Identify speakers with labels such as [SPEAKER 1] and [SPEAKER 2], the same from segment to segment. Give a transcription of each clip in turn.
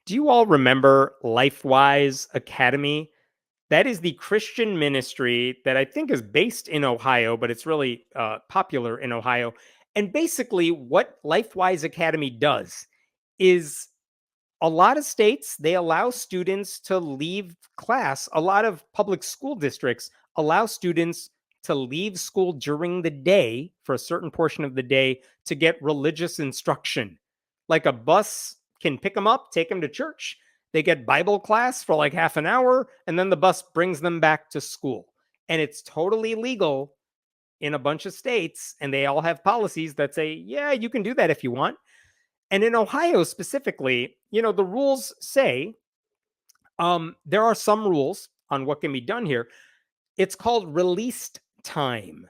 [SPEAKER 1] Do you all remember LifeWise Academy? That is the Christian ministry that I think is based in Ohio, but it's really popular in Ohio. And basically, what LifeWise Academy does is a lot of states, they allow students to leave class. A lot of public school districts allow students to leave school during the day for a certain portion of the day to get religious instruction. Like a bus can pick them up, take them to church. They get Bible class for like half an hour, and then the bus brings them back to school. And it's totally legal in a bunch of states, and they all have policies that say, yeah, you can do that if you want. And in Ohio specifically, the rules say there are some rules on what can be done here. It's called released time.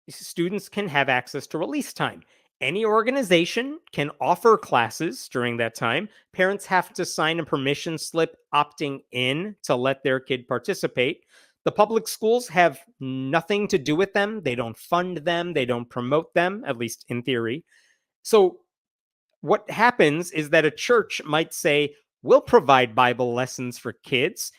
[SPEAKER 1] Students can have access to release time. Any organization can offer classes during that time. Parents have to sign a permission slip opting in to let their kid participate. The public schools have nothing to do with them. They don't fund them. They don't promote them, at least in theory. So what happens is that a church might say, we'll provide Bible lessons for kids.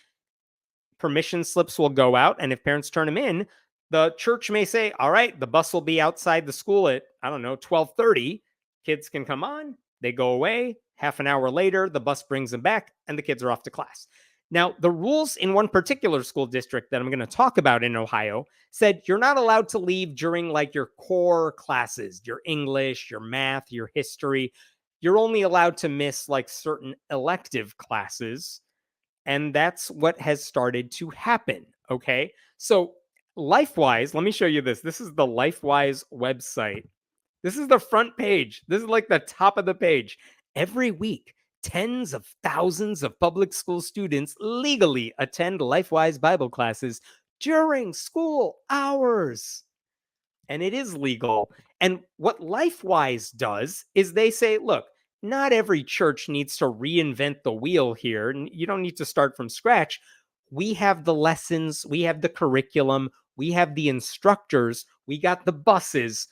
[SPEAKER 1] Permission slips will go out. And if parents turn them in, the church may say, all right, the bus will be outside the school at, I don't know, 12:30. Kids can come on. They go away. Half an hour later, the bus brings them back and the kids are off to class. Now, the rules in one particular school district that I'm going to talk about in Ohio said you're not allowed to leave during like your core classes, your English, your math, your history. You're only allowed to miss like certain elective classes. And that's what has started to happen. Okay. So, LifeWise, let me show you this. This is the LifeWise website. This is the front page. This is like the top of the page. Every week, tens of thousands of public school students legally attend LifeWise Bible classes during school hours. And it is legal. And what LifeWise does is they say, look, not every church needs to reinvent the wheel here. And you don't need to start from scratch. We have the lessons, we have the curriculum, we have the instructors, we got the buses,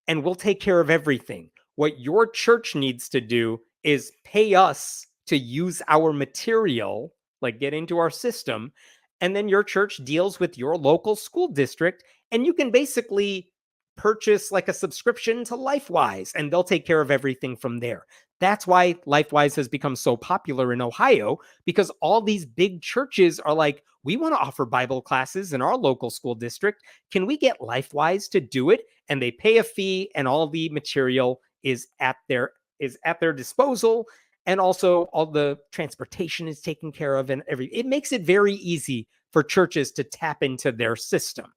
[SPEAKER 1] and we'll take care of everything. What your church needs to do is pay us to use our material, like get into our system, and then your church deals with your local school district, and you can basically purchase like a subscription to LifeWise, and they'll take care of everything from there. That's why LifeWise has become so popular in Ohio, because all these big churches are like, we want to offer Bible classes in our local school district. Can we get LifeWise to do it? And they pay a fee, and all the material is at their disposal, and also all the transportation is taken care of, and it makes it very easy for churches to tap into their system.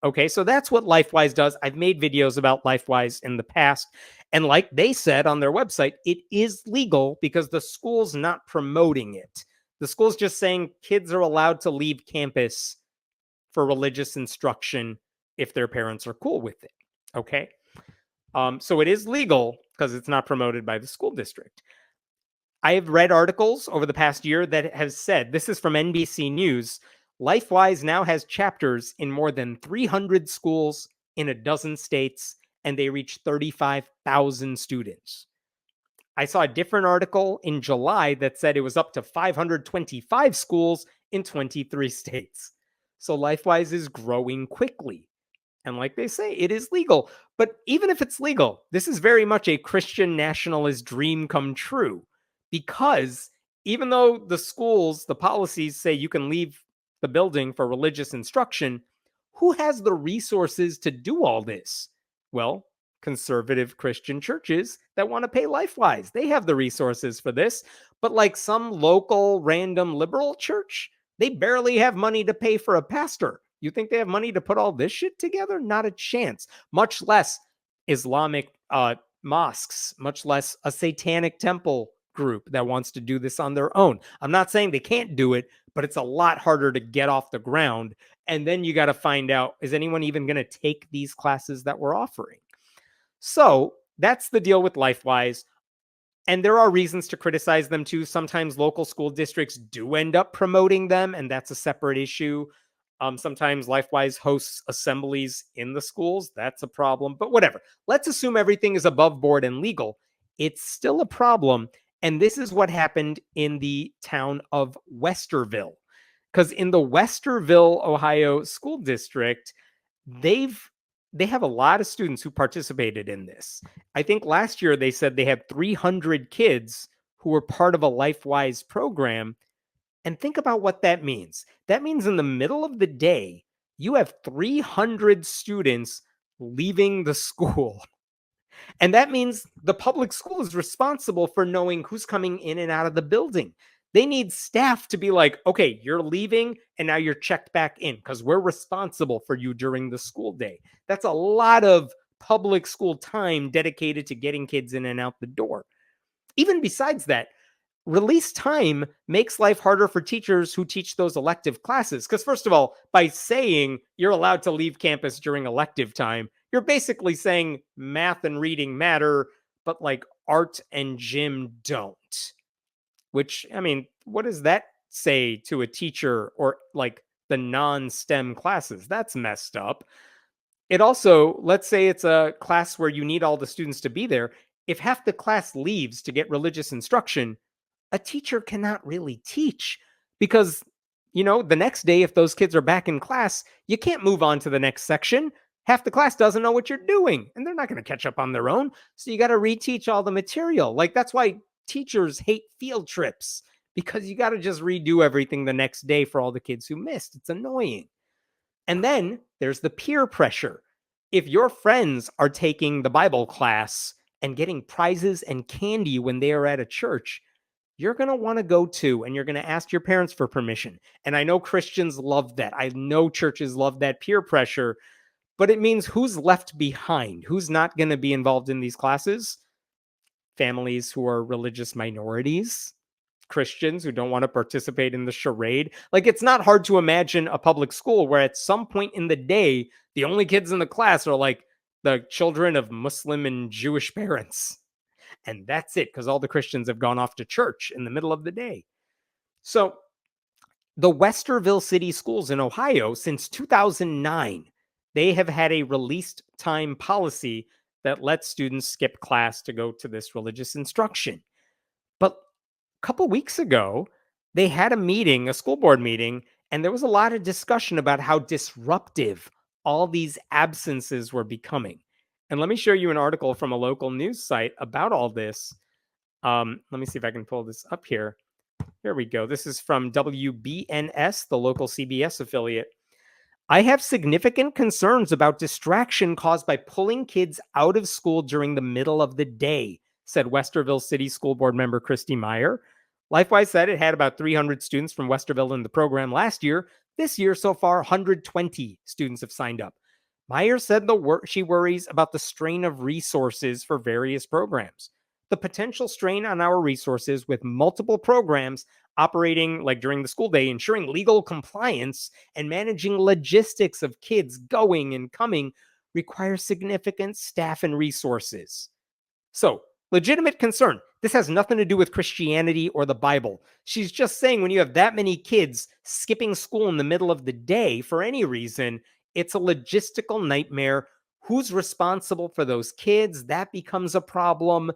[SPEAKER 1] Okay, so that's what LifeWise does. I've made videos about LifeWise in the past. And like they said on their website, it is legal because the school's not promoting it. The school's just saying kids are allowed to leave campus for religious instruction if their parents are cool with it. Okay, so it is legal because it's not promoted by the school district. I have read articles over the past year that have said, this is from NBC News, LifeWise now has chapters in more than 300 schools in a dozen states, and they reach 35,000 students. I saw a different article in July that said it was up to 525 schools in 23 states. So LifeWise is growing quickly. And like they say, it is legal. But even if it's legal, this is very much a Christian nationalist dream come true. Because even though the schools, the policies say you can leave the building for religious instruction, who has the resources to do all this? Well, conservative Christian churches that want to pay LifeWise. They have the resources for this. But like some local random liberal church, they barely have money to pay for a pastor. You think they have money to put all this shit together? Not a chance. Much less Islamic mosques, much less a satanic temple group that wants to do this on their own. I'm not saying they can't do it, but it's a lot harder to get off the ground. And then you got to find out, is anyone even going to take these classes that we're offering? So that's the deal with LifeWise. And there are reasons to criticize them too. Sometimes local school districts do end up promoting them, and that's a separate issue. Sometimes LifeWise hosts assemblies in the schools. That's a problem, but whatever. Let's assume everything is above board and legal. It's still a problem. And this is what happened in the town of Westerville. Because in the Westerville, Ohio school district, they've they have a lot of students who participated in this. I think last year they said they had 300 kids who were part of a LifeWise program. And think about what that means. That means in the middle of the day, you have 300 students leaving the school. And that means the public school is responsible for knowing who's coming in and out of the building. They need staff to be like, okay, you're leaving and now you're checked back in because we're responsible for you during the school day. That's a lot of public school time dedicated to getting kids in and out the door. Even besides that, release time makes life harder for teachers who teach those elective classes. Because, first of all, by saying you're allowed to leave campus during elective time, you're basically saying math and reading matter, but like art and gym don't. Which, I mean, what does that say to a teacher or like the non STEM classes? That's messed up. It also, let's say it's a class where you need all the students to be there. If half the class leaves to get religious instruction, a teacher cannot really teach because, the next day, if those kids are back in class, you can't move on to the next section. Half the class doesn't know what you're doing and they're not going to catch up on their own. So you got to reteach all the material. Like, that's why teachers hate field trips because you got to just redo everything the next day for all the kids who missed. It's annoying. And then there's the peer pressure. If your friends are taking the Bible class and getting prizes and candy when they are at a church, you're going to want to go to, and you're going to ask your parents for permission. And I know Christians love that. I know churches love that peer pressure, but it means who's left behind? Who's not going to be involved in these classes? Families who are religious minorities, Christians who don't want to participate in the charade. Like, it's not hard to imagine a public school where at some point in the day, the only kids in the class are like the children of Muslim and Jewish parents. And that's it, because all the Christians have gone off to church in the middle of the day. So the Westerville City Schools in Ohio, since 2009, they have had a released time policy that lets students skip class to go to this religious instruction. But a couple weeks ago, they had a meeting, a school board meeting, and there was a lot of discussion about how disruptive all these absences were becoming. And let me show you an article from a local news site about all this. Let me see if I can pull this up here. Here we go. This is from WBNS, the local CBS affiliate. I have significant concerns about distraction caused by pulling kids out of school during the middle of the day, said Westerville City School Board member Christy Meyer. LifeWise said it had about 300 students from Westerville in the program last year. This year, so far, 120 students have signed up. Meyer said she worries about the strain of resources for various programs. The potential strain on our resources with multiple programs operating like during the school day, ensuring legal compliance and managing logistics of kids going and coming requires significant staff and resources. So, legitimate concern. This has nothing to do with Christianity or the Bible. She's just saying when you have that many kids skipping school in the middle of the day for any reason, it's a logistical nightmare. Who's responsible for those kids? That becomes a problem.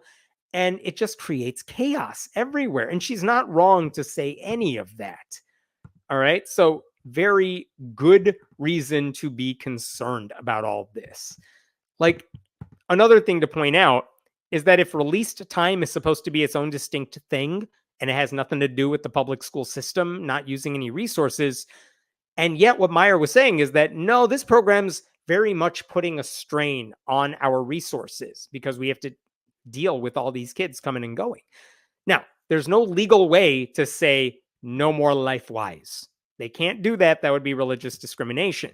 [SPEAKER 1] And it just creates chaos everywhere. And she's not wrong to say any of that. All right. So, very good reason to be concerned about all this. Like, another thing to point out is that if released time is supposed to be its own distinct thing and it has nothing to do with the public school system not using any resources, and yet what Meyer was saying is that no, this program's very much putting a strain on our resources because we have to deal with all these kids coming and going. Now, there's no legal way to say no more LifeWise. They can't do that. That would be religious discrimination.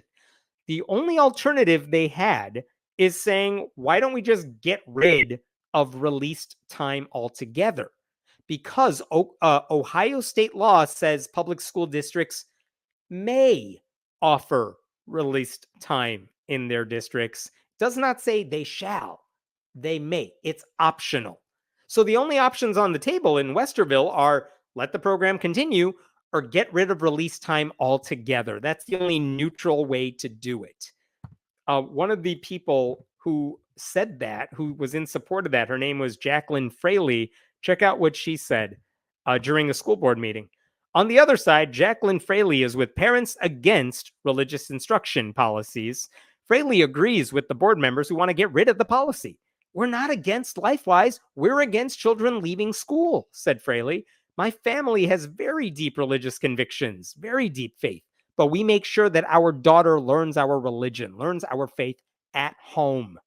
[SPEAKER 1] The only alternative they had is saying, why don't we just get rid of released time altogether? Because Ohio state law says public school districts may offer released time in their districts. It does not say they shall. They may. It's optional. So the only options on the table in Westerville are let the program continue or get rid of release time altogether. That's the only neutral way to do it. One of the people who said that, who was in support of that, her name was Jacqueline Fraley, Check out what she said during a school board meeting. On the other side, Jacqueline Fraley is with parents against religious instruction policies. Fraley agrees with the board members who want to get rid of the policy. We're not against LifeWise. We're against children leaving school, said Fraley. My family has very deep religious convictions, very deep faith, but we make sure that our daughter learns our religion, learns our faith at home.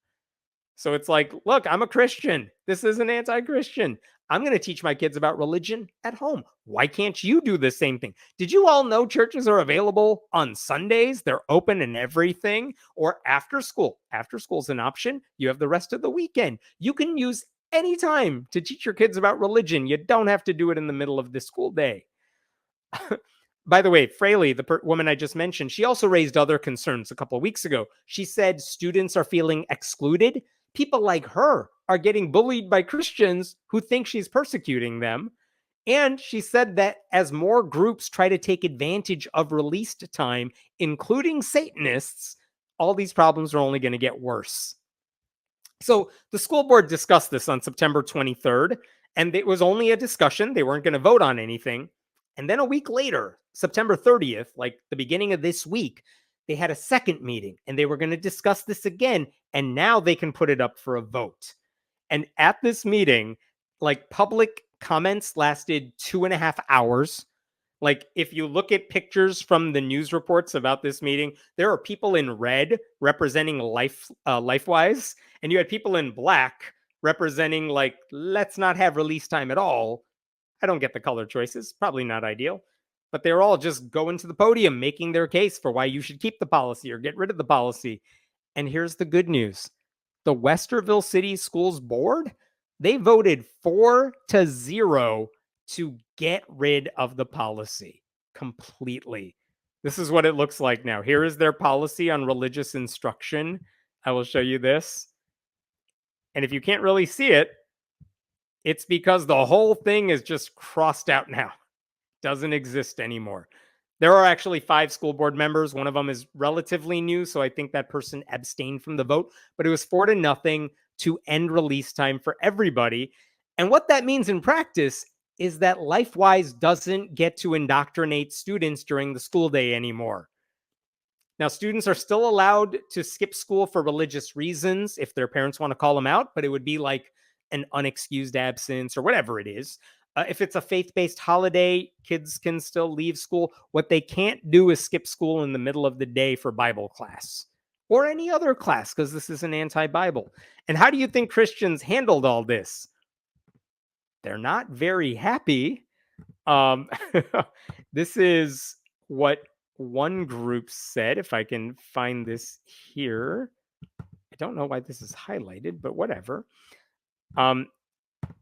[SPEAKER 1] So it's like, look, I'm a Christian. This isn't anti-Christian. I'm going to teach my kids about religion at home. Why can't you do the same thing? Did you all know churches are available on Sundays? They're open and everything. Or after school. After school's an option. You have the rest of the weekend. You can use any time to teach your kids about religion. You don't have to do it in the middle of the school day. By the way, Fraley, the woman I just mentioned, she also raised other concerns a couple of weeks ago. She said students are feeling excluded. People like her are getting bullied by Christians who think she's persecuting them. And she said that as more groups try to take advantage of released time, including Satanists, all these problems are only going to get worse. So the school board discussed this on September 23rd, and it was only a discussion. They weren't going to vote on anything. And then a week later, September 30th, like the beginning of this week, they had a second meeting and they were going to discuss this again. And now they can put it up for a vote. And at this meeting, like public comments lasted 2.5 hours. Like if you look at pictures from the news reports about this meeting, there are people in red representing LifeWise, and you had people in black representing like, let's not have release time at all. I don't get the color choices. Probably not ideal. But they're all just going to the podium making their case for why you should keep the policy or get rid of the policy. And here's the good news. The Westerville City Schools board, they voted 4-0 to get rid of the policy completely. This is what it looks like now. Here is their policy on religious instruction. I will show you this. And if you can't really see it, it's because the whole thing is just crossed out now. Doesn't exist anymore. There are actually 5 school board members. One of them is relatively new, so I think that person abstained from the vote. But it was 4-0 to end release time for everybody. And what that means in practice is that LifeWise doesn't get to indoctrinate students during the school day anymore. Now, students are still allowed to skip school for religious reasons if their parents want to call them out, but it would be like an unexcused absence or whatever it is. If it's a faith-based holiday, kids can still leave school. What they can't do is skip school in the middle of the day for Bible class or any other class, because this is an anti-Bible. And how do you think Christians handled all this? They're not very happy. This is what one group said. If I can find this here. I don't know why this is highlighted, but whatever.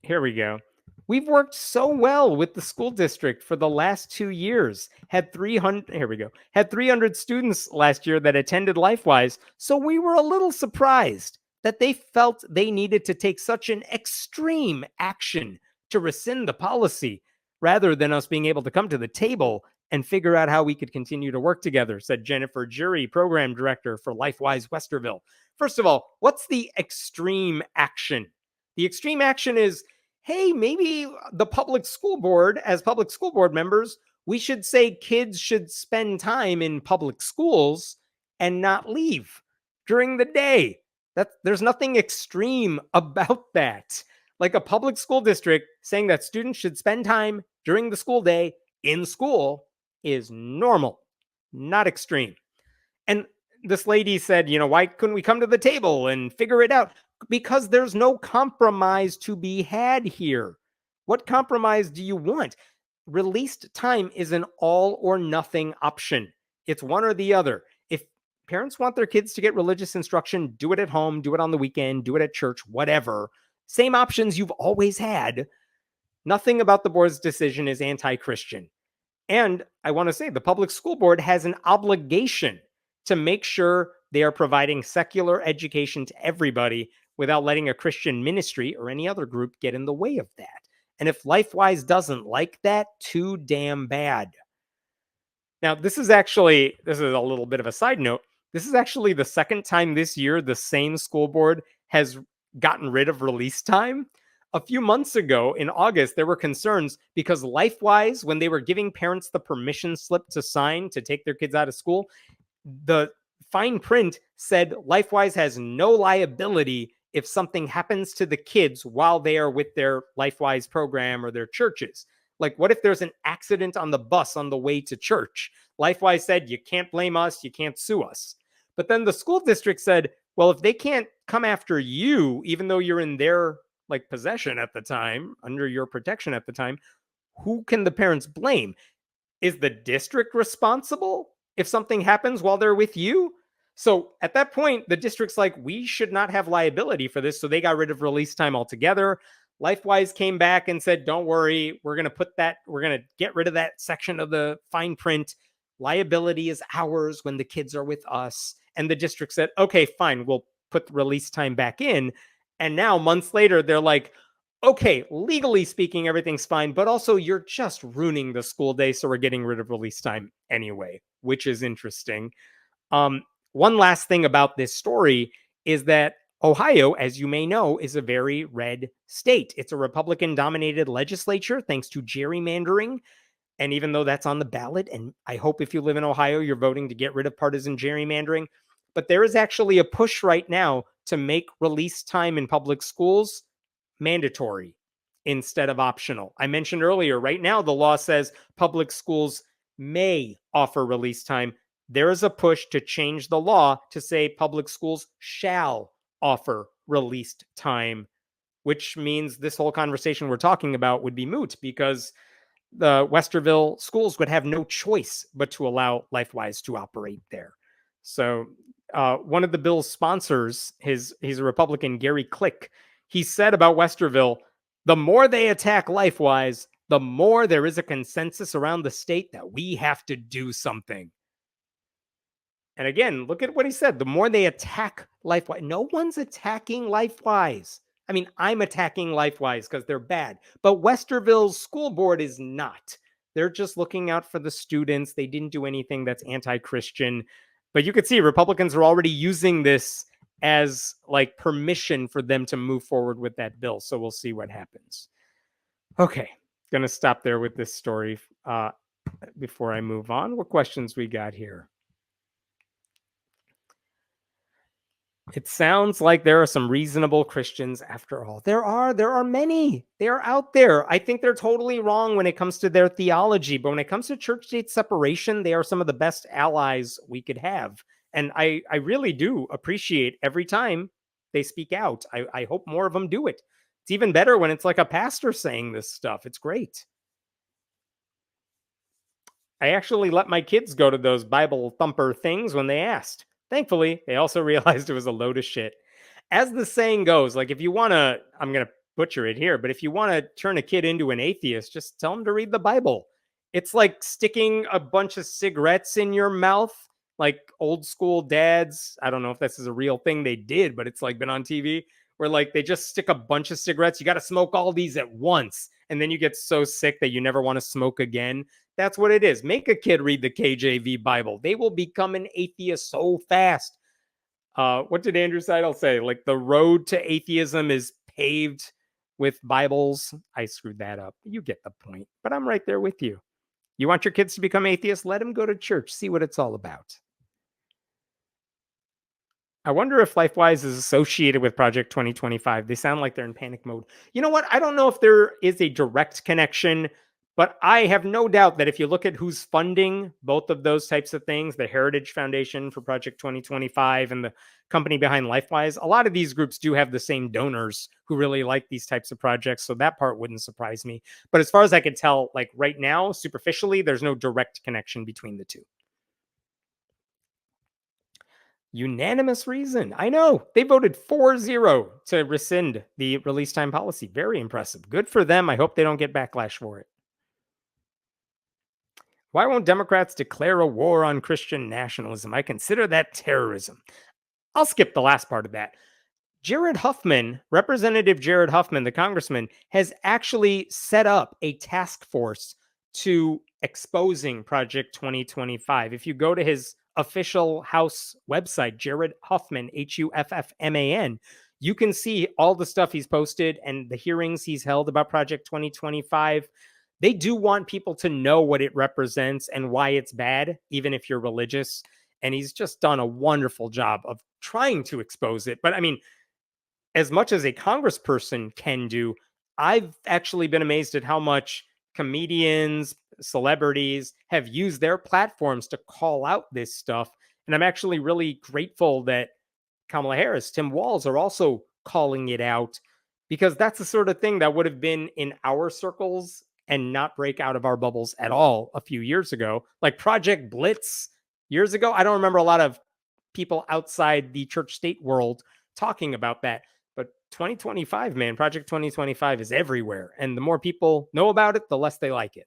[SPEAKER 1] Here we go. We've worked so well with the school district for the last 2 years. Had 300, here we go. Had 300 students last year that attended LifeWise, so we were a little surprised that they felt they needed to take such an extreme action to rescind the policy rather than us being able to come to the table and figure out how we could continue to work together, said Jennifer Jury, program director for LifeWise Westerville. First of all, what's the extreme action? The extreme action is, hey, maybe the public school board, as public school board members, we should say kids should spend time in public schools and not leave during the day. There's nothing extreme about that. Like a public school district saying that students should spend time during the school day in school is normal, not extreme. And this lady said, why couldn't we come to the table and figure it out? Because there's no compromise to be had here. What compromise do you want? Released time is an all or nothing option. It's one or the other. If parents want their kids to get religious instruction, do it at home, do it on the weekend, do it at church, whatever. Same options you've always had. Nothing about the board's decision is anti-Christian. And I want to say the public school board has an obligation to make sure they are providing secular education to everybody without letting a Christian ministry or any other group get in the way of that. And if LifeWise doesn't like that, too damn bad. Now, this is a little bit of a side note. This is actually the second time this year the same school board has gotten rid of release time. a few months ago in August, there were concerns because LifeWise, when they were giving parents the permission slip to sign to take their kids out of school, the fine print said LifeWise has no liability if something happens to the kids while they are with their LifeWise program or their churches. Like, what if there's an accident on the bus on the way to church? LifeWise said, you can't blame us, you can't sue us. But then the school district said, well, if they can't come after you, even though you're in their like possession at the time, under your protection at the time, who can the parents blame? Is the district responsible if something happens while they're with you? So at that point, the district's like, we should not have liability for this. So they got rid of release time altogether. LifeWise came back and said, don't worry, we're going to get rid of that section of the fine print. Liability is ours when the kids are with us. And the district said, okay, fine, we'll put the release time back in. And now months later, they're like, okay, legally speaking, everything's fine, but also you're just ruining the school day, so we're getting rid of release time anyway, which is interesting. One last thing about this story is that Ohio, as you may know, is a very red state. It's a Republican-dominated legislature thanks to gerrymandering. And even though that's on the ballot, and I hope if you live in Ohio, you're voting to get rid of partisan gerrymandering, but there is actually a push right now to make release time in public schools mandatory instead of optional. I mentioned earlier, right now, the law says public schools may offer release time. There is a push to change the law to say public schools shall offer released time, which means this whole conversation we're talking about would be moot because the Westerville schools would have no choice but to allow LifeWise to operate there. So one of the bill's sponsors, he's a Republican, Gary Click, he said about Westerville, the more they attack LifeWise, the more there is a consensus around the state that we have to do something. And again, look at what he said. The more they attack LifeWise, no one's attacking LifeWise. I mean, I'm attacking LifeWise because they're bad, but Westerville's school board is not. They're just looking out for the students. They didn't do anything that's anti-Christian. But you could see Republicans are already using this as like permission for them to move forward with that bill. So we'll see what happens. Okay, gonna stop there with this story before I move on. What questions we got here? It sounds like there are some reasonable Christians after all. There are many. They are out there. I think they're totally wrong when it comes to their theology, but when it comes to church-state separation, they are some of the best allies we could have. And I really do appreciate every time they speak out. I hope more of them do it. It's even better when it's like a pastor saying this stuff. It's great. I actually let my kids go to those Bible thumper things when they asked. Thankfully, they also realized it was a load of shit. As the saying goes, like if you want to, I'm going to butcher it here, but if you want to turn a kid into an atheist, just tell him to read the Bible. It's like sticking a bunch of cigarettes in your mouth, like old school dads. I don't know if this is a real thing they did, but it's like been on TV where like they just stick a bunch of cigarettes. You got to smoke all these at once. And then you get so sick that you never want to smoke again. That's what it is. Make a kid read the KJV Bible. They will become an atheist so fast. What did Andrew Seidel say? Like the road to atheism is paved with Bibles. I screwed that up. You get the point. But I'm right there with you. You want your kids to become atheists? Let them go to church. See what it's all about. I wonder if LifeWise is associated with Project 2025. They sound like they're in panic mode. You know what? I don't know if there is a direct connection, but I have no doubt that if you look at who's funding both of those types of things, the Heritage Foundation for Project 2025 and the company behind LifeWise, a lot of these groups do have the same donors who really like these types of projects. So that part wouldn't surprise me. But as far as I can tell, like right now, superficially, there's no direct connection between the two. Unanimous reason. I know. They voted 4-0 to rescind the release time policy. Very impressive. Good for them. I hope they don't get backlash for it. Why won't Democrats declare a war on Christian nationalism? I consider that terrorism. I'll skip the last part of that. Jared Huffman, Representative Jared Huffman, the congressman, has actually set up a task force to exposing Project 2025. If you go to his official House website, Jared Huffman, Huffman, You can see all the stuff he's posted and the hearings he's held about Project 2025. They do want people to know what it represents and why it's bad, even if you're religious. And he's just done a wonderful job of trying to expose it. But I mean, as much as a congressperson can do, I've actually been amazed at how much comedians, celebrities have used their platforms to call out this stuff. And I'm actually really grateful that Kamala Harris, Tim Walz are also calling it out, because that's the sort of thing that would have been in our circles and not break out of our bubbles at all a few years ago. Like Project Blitz years ago, I don't remember a lot of people outside the church state world talking about that. But 2025, man, Project 2025 is everywhere. And the more people know about it, the less they like it.